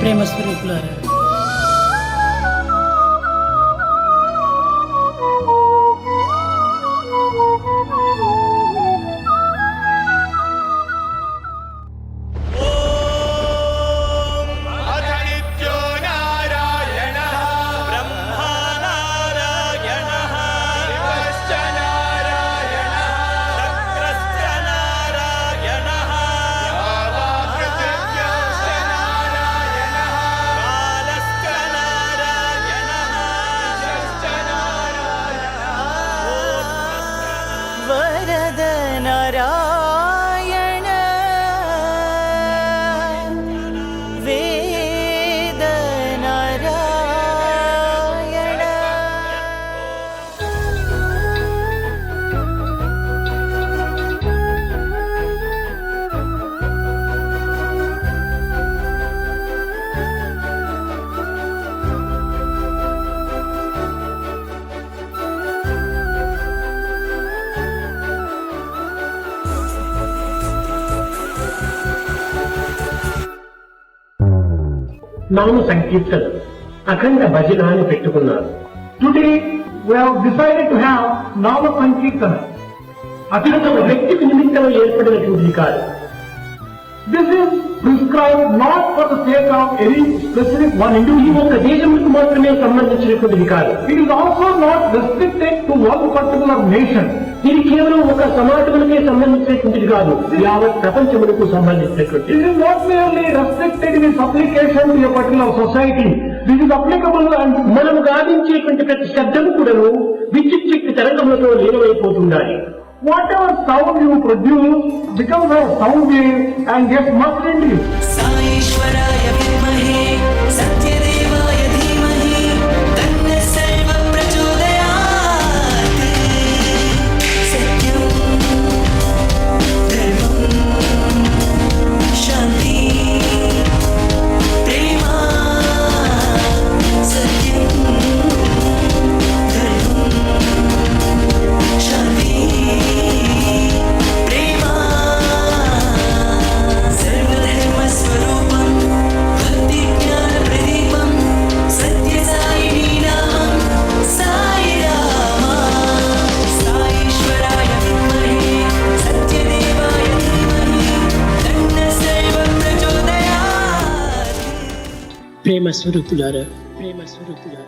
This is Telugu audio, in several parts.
ప్రేమ స్వరూపులారా, నారాయణ వేద నారాయణ. నామ సంకీర్తన అఖండ భజన అని పెట్టుకున్నారు. Today we have decided to have Nama Sankirtana. అది ఒక వ్యక్తికి నిమిత్తం ఏర్పడినటువంటిది కాదు. This is prescribed not for the sake of any specific one ఇది individual. ఒక దేశములకు మాత్రమే సంబంధించినటువంటిది కాదు. It is also not restricted to one particular nation. ఇది కేవలం ఒక సమాజములకే సంబంధించినటువంటిది కాదు, యావత్ ప్రపంచములకు సంబంధించినటువంటిది. It is not merely restricted in its application to a particular society. This is applicable and మనము గావించేటువంటి ప్రతి శబ్దము కూడాను విద్యుత్ శక్తి తరంగములతో లీనమైపోతుండాలి. whatever sound you produce becomes a sound wave and gets merged into it. సాయేశ్వరాయ విద్మహే సత్యదేవాయ ధీమహి తన్న సర్వ ప్రచోదయాత్. సత్యం ధర్మం శాంతి ప్రేమ. సత్యం ధర్మం శాంతి ప్రేమ. సర్వధర్మ స్వరూపం భక్తి జ్ఞాన ప్రదీపం సత్యసాయిని నామం సాయి రామ. సాయేశ్వరాయ విద్మహే సత్యదేవాయ ధీమహి తన్న సర్వ ప్రచోదయాత్. ప్రేమ స్వరూపులారా, ప్రేమ స్వరూపులారా,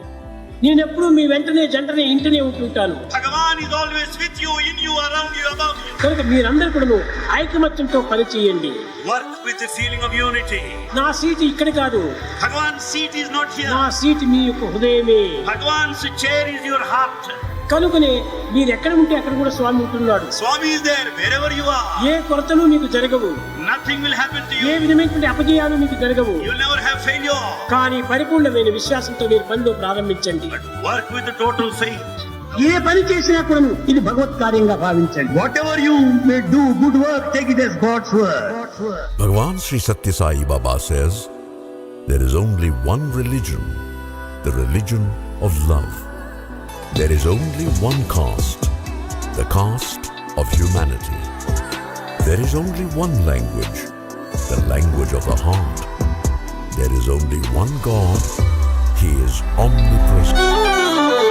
నేనెప్పుడు మీ వెంటనే జంటనే ఇంటనే ఉంటుంటాను. Bhagavan is always with you, in you, around you, above you. కనుక మీరందరూ కూడా ఐకమత్యంతో పనిచేయండి. Work with the feeling of unity. నా సీటు ఇక్కడ కాదు, Bhagavan's seat is not here. నా సీటు మీ యొక్క హృదయమే. Bhagavan's chair is your heart. కనుకనే మీరు ఎక్కడ ఉంటే అక్కడ కూడా స్వామి ఉంటున్నాడు. Swami is there wherever you are. ఏ కొరతలు మీకు జరగవు, Nothing will happen to A you. విధమైనటువంటి అపజయాలు మీకు జరగవు. You'll never have failure. కానీ పరిపూర్ణమైన విశ్వాసంతో మీరు పనిలో ప్రారంభించండి. But work with the total faith. ఏ పని చేసినా కూడా ఇది భగవత్ కార్యంగా భావించండి. Whatever you may do, good work, take it as God's word. Bhagavan Sri Satya Sai Baba says, there is only one religion, the religion of love. There is only one caste, the caste of humanity. There is only one language, the language of the heart. There is only one God, He is omnipresent.